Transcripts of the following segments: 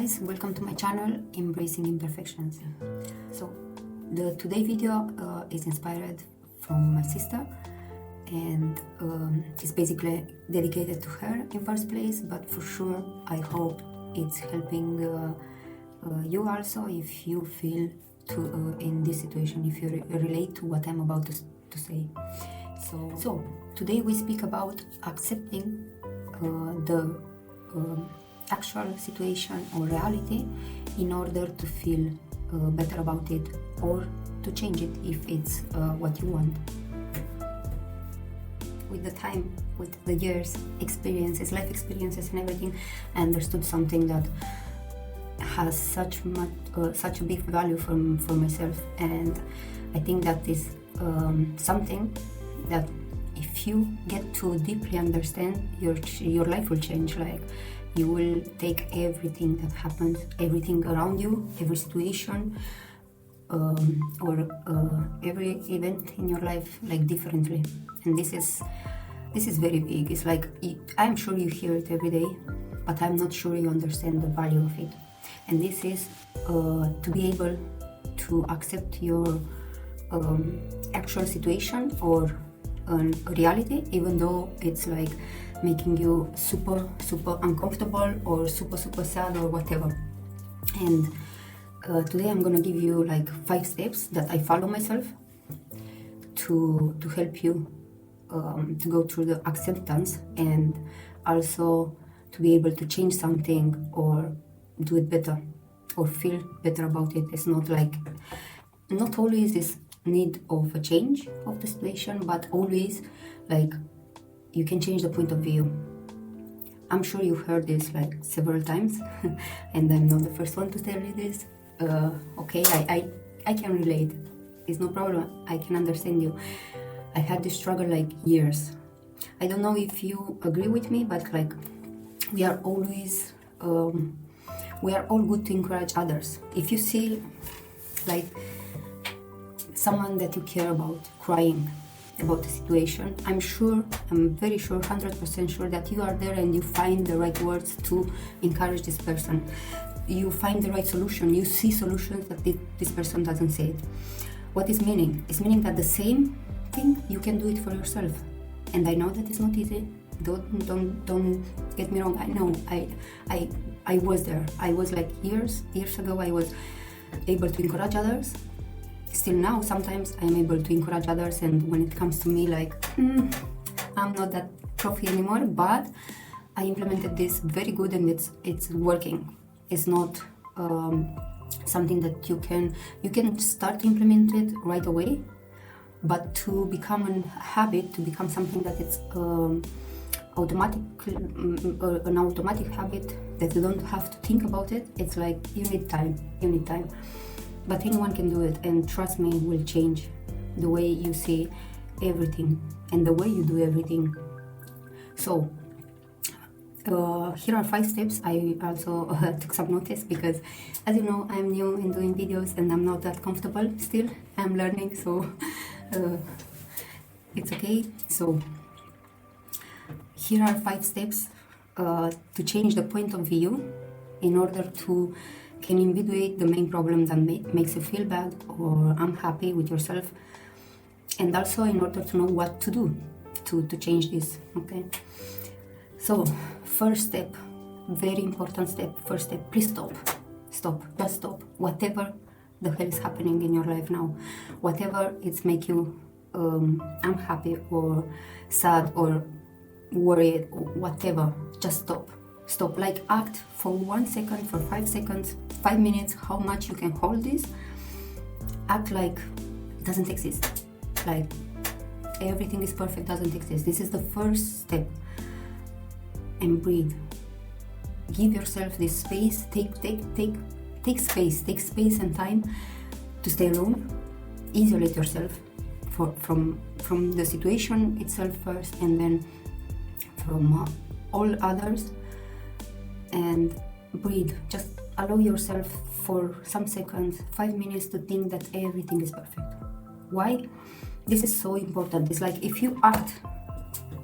Analyse, welcome to my channel, Embracing Imperfections. So, the today video is inspired from my sister, and it's basically dedicated to her in first place, but for sure I hope it's helping you also if you feel in this situation, if you relate to what I'm about to say. So today we speak about accepting the actual situation or reality in order to feel better about it, or to change it if it's what you want. With the time, with the years, experiences, life experiences and everything, I understood something that has such a big value for myself, and I think that is something that if you get to deeply understand, your life will change. Like, you will take everything that happens, everything around you, every situation, or every event in your life, like, differently. And this is very big. It's like, I'm sure you hear it every day, but I'm not sure you understand the value of it. And this is to be able to accept your actual situation or reality, even though it's like making you super uncomfortable or super sad or whatever. And today I'm gonna give you like 5 steps that I follow myself to help you to go through the acceptance, and also to be able to change something or do it better or feel better about it. It's not always this need of a change of the situation, but always like you can change the point of view. I'm sure you've heard this like several times and I'm not the first one to tell you this. Okay, I can relate. It's no problem. I can understand you. I had this struggle like years. I don't know if you agree with me, but like we are all good to encourage others. If you see like someone that you care about crying about the situation, I'm very sure, 100% sure that you are there and you find the right words to encourage this person. You find the right solution. You see solutions that this person doesn't see it. What is meaning? It's meaning that the same thing, you can do it for yourself. And I know that it's not easy. Don't get me wrong. I know I was there. I was like years ago, I was able to encourage others. Still now, sometimes I'm able to encourage others, and when it comes to me, like, I'm not that trophy anymore, but I implemented this very good, and it's working. It's not something that you can start to implement it right away, but to become a habit, to become something that it's an automatic habit that you don't have to think about it. It's like you need time. But anyone can do it, and trust me, it will change the way you see everything and the way you do everything. So here are 5 steps. I also took some notice because, as you know, I'm new in doing videos and I'm not that comfortable still. I'm learning, so it's okay. So here are 5 steps to change the point of view in order to can individuate the main problem that makes you feel bad or unhappy with yourself, and also in order to know what to do to change this. Okay, so first step, very important step, first step, please just stop whatever the hell is happening in your life now, whatever it's make you unhappy or sad or worried or whatever. Just stop, like act for 1 second, for 5 seconds, 5 minutes, how much you can hold this. Act like it doesn't exist, like everything is perfect, doesn't exist. This is the first step. And breathe. Give yourself this space. Take space and time to stay alone. Isolate yourself from the situation itself first, and then from all others. And breathe. Just allow yourself for some seconds, 5 minutes, to think that everything is perfect. Why? This is so important. It's like if you act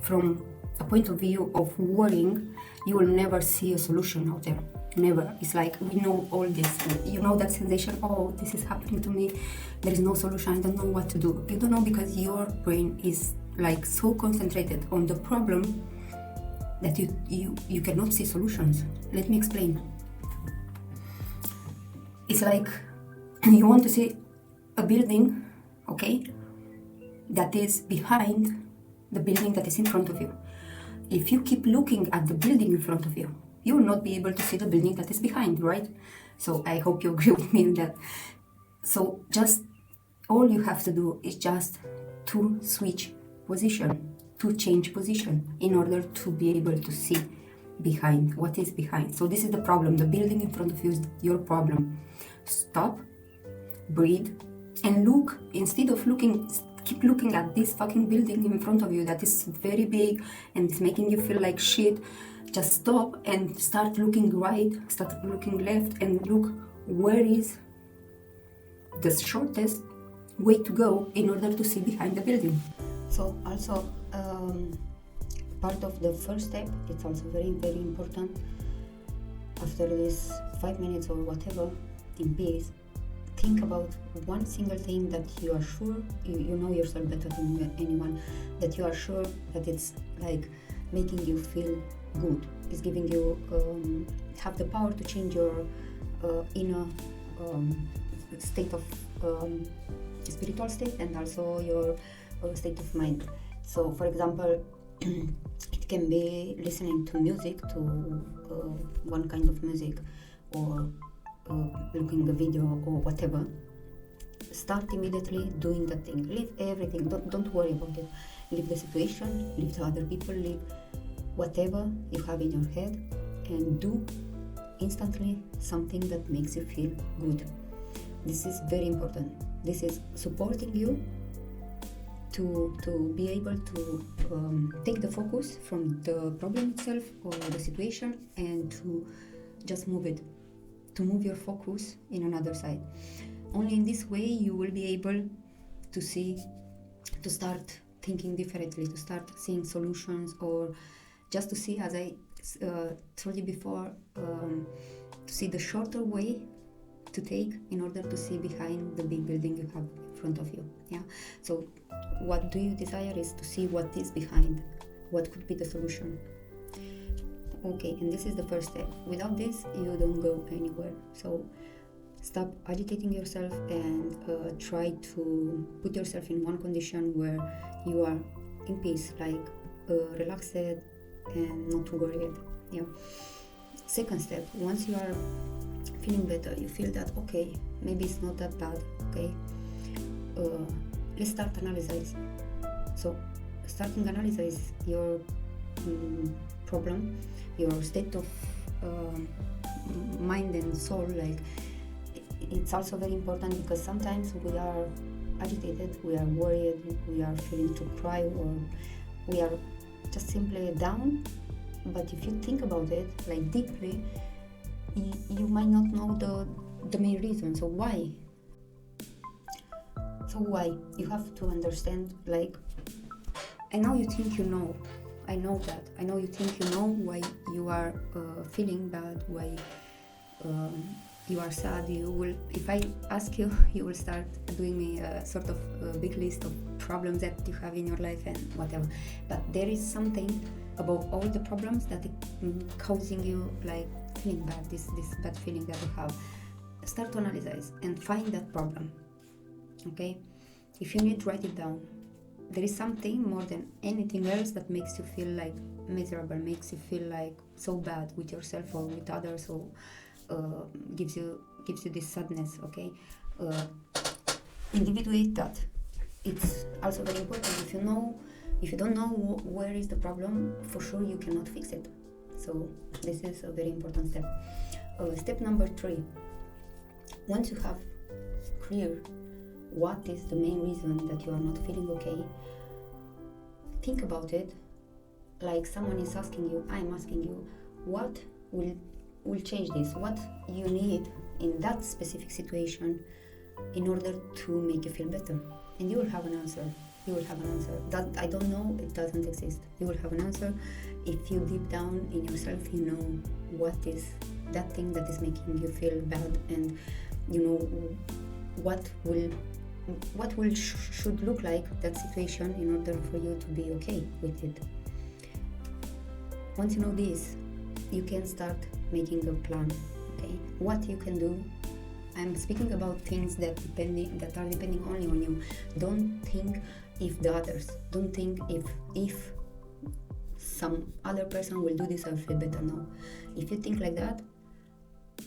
from a point of view of worrying, you will never see a solution out there. Never. It's like, we know all this. You know that sensation, oh, this is happening to me. There is no solution. I don't know what to do. You don't know because your brain is like so concentrated on the problem that you cannot see solutions. Let me explain. It's like you want to see a building, okay, that is behind the building that is in front of you. If you keep looking at the building in front of you, you will not be able to see the building that is behind, right? So I hope you agree with me in that. So just all you have to do is just to switch position, to change position in order to be able to see behind, what is behind. So this is the problem. The building in front of you is your problem. Stop, breathe, and look. Instead of looking, keep looking at this fucking building in front of you that is very big and it's making you feel like shit. Just stop and start looking right, start looking left, and look where is the shortest way to go in order to see behind the building. So also part of the first step, it's also very, very important. After this 5 minutes or whatever in peace, think about one single thing that you are sure, you know yourself better than anyone, that you are sure that it's like making you feel good. It's giving you have the power to change your inner state of spiritual state and also your state of mind. So for example, it can be listening to music, to one kind of music, or looking a video or whatever. Start immediately doing that thing. Leave everything, don't worry about it. Leave the situation, leave the other people, leave whatever you have in your head, and do instantly something that makes you feel good. This is very important. This is supporting you to be able to take the focus from the problem itself or the situation and to just move it, to move your focus in another side. Only in this way you will be able to see, to start thinking differently, to start seeing solutions, or just to see, as I told you before, to see the shorter way to take in order to see behind the big building you have in front of you. Yeah. So what do you desire is to see what is behind, what could be the solution. Okay, and this is the first step. Without this, you don't go anywhere. So stop agitating yourself and try to put yourself in one condition where you are in peace, like relaxed and not worried. Yeah. Second step, once you are feeling better, you feel that okay, maybe it's not that bad. Okay, let's start analyze. So starting analyze your problem, your state of mind and soul. Like, it's also very important because sometimes we are agitated, we are worried, we are feeling to cry, or we are just simply down. But if you think about it like deeply, you might not know the main reason. So why you have to understand, like, I know you think you know, I know that, I know you think you know why you are feeling bad, why you are sad. You will, if I ask you, you will start doing me a sort of big list of problems that you have in your life and whatever. But there is something above all the problems that is causing you like feeling bad, this bad feeling that you have. Start to analyze and find that problem. Okay, if you need, write it down. There is something more than anything else that makes you feel like miserable, makes you feel like so bad with yourself or with others, or gives you this sadness. Okay, individuate that. It's also very important. If you don't know where is the problem, for sure you cannot fix it. So this is a very important step. Step number 3. Once you have clear what is the main reason that you are not feeling okay, think about it like someone is asking you, I'm asking you, what will change this? What you need in that specific situation in order to make you feel better? And you will have an answer. You will have an answer. That I don't know, it doesn't exist. You will have an answer if you deep down in yourself you know what is that thing that is making you feel bad, and you know what will should look like that situation in order for you to be okay with it. Once you know this, you can start making a plan. Okay, what you can do. I'm speaking about things that are depending only on you. Don't think if the others. Don't think if some other person will do this, I'll feel better. No. If you think like that,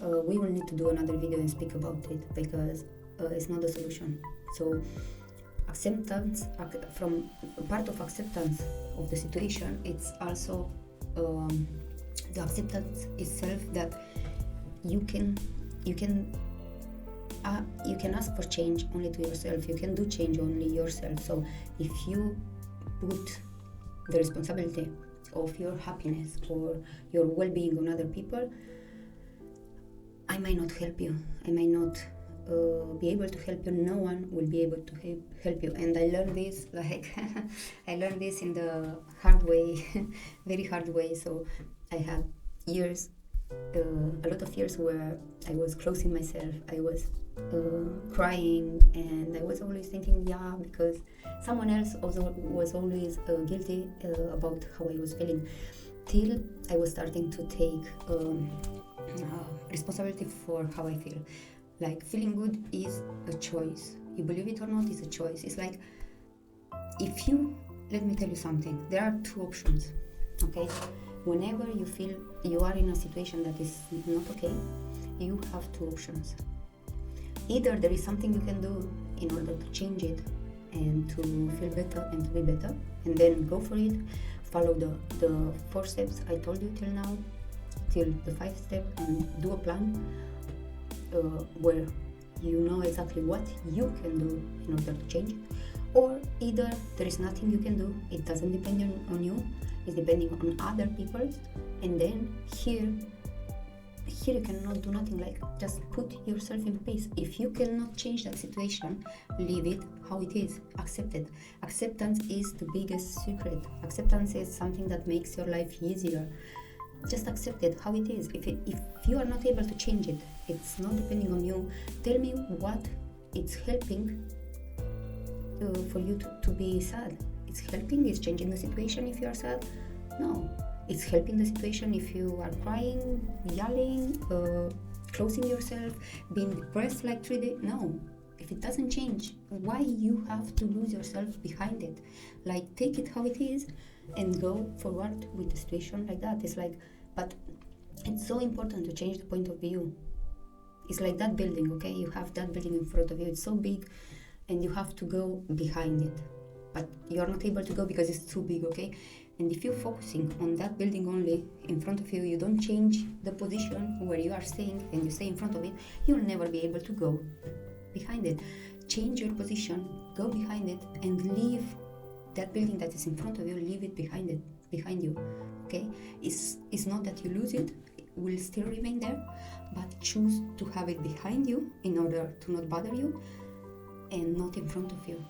we will need to do another video and speak about it, because it's not the solution. So acceptance, from part of acceptance of the situation, it's also the acceptance itself that you can ask for change only to yourself. You can do change only yourself. So if you put the responsibility of your happiness or your well-being on other people, I might not help you. I might not be able to help you. No one will be able to help you. And I learned this I learned this in the hard way, very hard way. So I had years, a lot of years where I was closing myself. I was crying, and I was always thinking, because someone else also was always guilty about how I was feeling, till I was starting to take responsibility for how I feel. Like, feeling good is a choice. You believe it or not, it's a choice. It's like, let me tell you something. There are two options, okay? Whenever you feel you are in a situation that is not okay, you have two options. Either there is something you can do in order to change it and to feel better and to be better, and then go for it. Follow the 4 steps I told you till now, till the 5th step, and do a plan where you know exactly what you can do in order to change it. Or either there is nothing you can do, it doesn't depend on you, it's depending on other people, and then here you cannot do nothing. Like, just put yourself in peace. If you cannot change that situation, leave it how it is. Accept it. Acceptance is the biggest secret. Acceptance is something that makes your life easier. Just accept it how it is. If you are not able to change it, it's not depending on you. Tell me what it's helping for you to be sad. It's helping, it's changing the situation if you are sad? No. It's helping the situation if you are crying, yelling, closing yourself, being depressed like 3 days? No. If it doesn't change, why you have to lose yourself behind it? Like, take it how it is and go forward with the situation like that. It's like, but it's so important to change the point of view. It's like that building, okay? You have that building in front of you. It's so big, and you have to go behind it. But you're not able to go because it's too big, okay? And if you're focusing on that building only in front of you, you don't change the position where you are staying and you stay in front of it, you'll never be able to go behind it. Change your position, go behind it, and leave that building that is in front of you, leave it behind you, okay? It's not that you lose it, it will still remain there, but choose to have it behind you in order to not bother you, and not in front of you.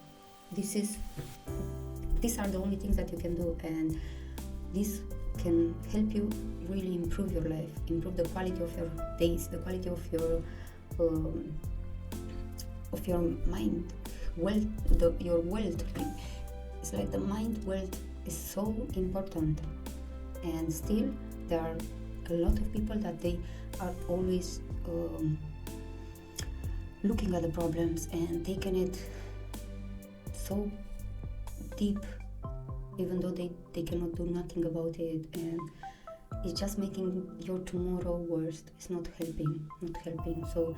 These are the only things that you can do, and this can help you really improve your life, improve the quality of your days, the quality of your mind, your wealth. It's like the mind wealth is so important, and still there are a lot of people that they are always looking at the problems and taking it so deep, even though they cannot do nothing about it, and it's just making your tomorrow worse. It's not helping. So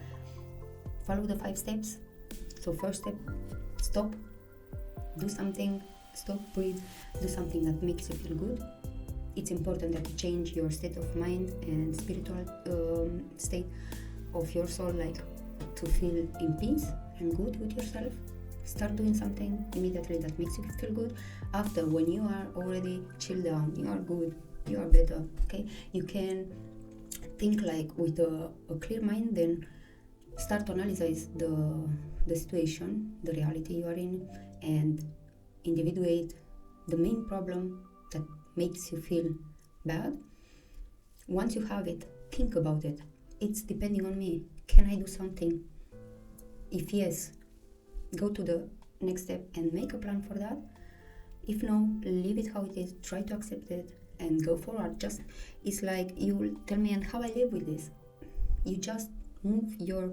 follow the 5 steps. So first step, stop, do something, stop, breathe, do something that makes you feel good. It's important that you change your state of mind and spiritual state of your soul, like to feel in peace and good with yourself. Start doing something immediately that makes you feel good. After, when you are already chilled down, you are good, you are better, okay? You can think like with a clear mind, then start to analyze the situation, the reality you are in, and individuate the main problem that makes you feel bad. Once you have it, think about it. It's depending on me. Can I do something? If yes, go to the next step and make a plan for that. If no, leave it how it is, try to accept it and go forward. Just, it's like you will tell me, and how I live with this. You just move your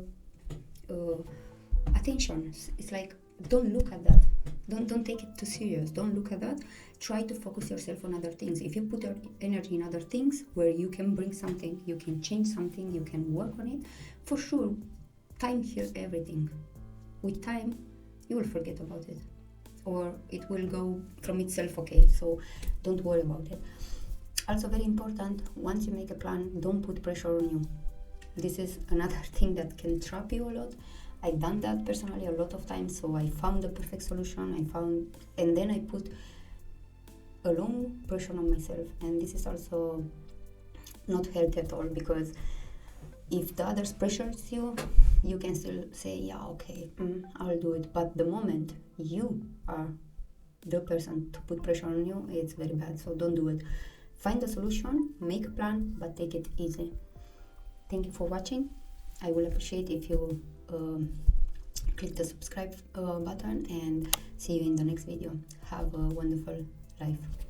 attention. It's like, don't look at that. Don't take it too serious. Don't look at that. Try to focus yourself on other things. If you put your energy in other things where you can bring something, you can change something, you can work on it, for sure, time heals everything. With time, you will forget about it, or it will go from itself, okay? So don't worry about it. Also very important, once you make a plan, don't put pressure on you. This is another thing that can trap you a lot. I've done that personally a lot of times, so I found the perfect solution, and then I put a long pressure on myself, and this is also not healthy at all, because if the others pressures you, you can still say, yeah, okay, I'll do it, but the moment you are the person to put pressure on you, it's very bad, so don't do it. Find a solution, make a plan, but take it easy. Thank you for watching. I will appreciate if you click the subscribe button, and see you in the next video. Have a wonderful life.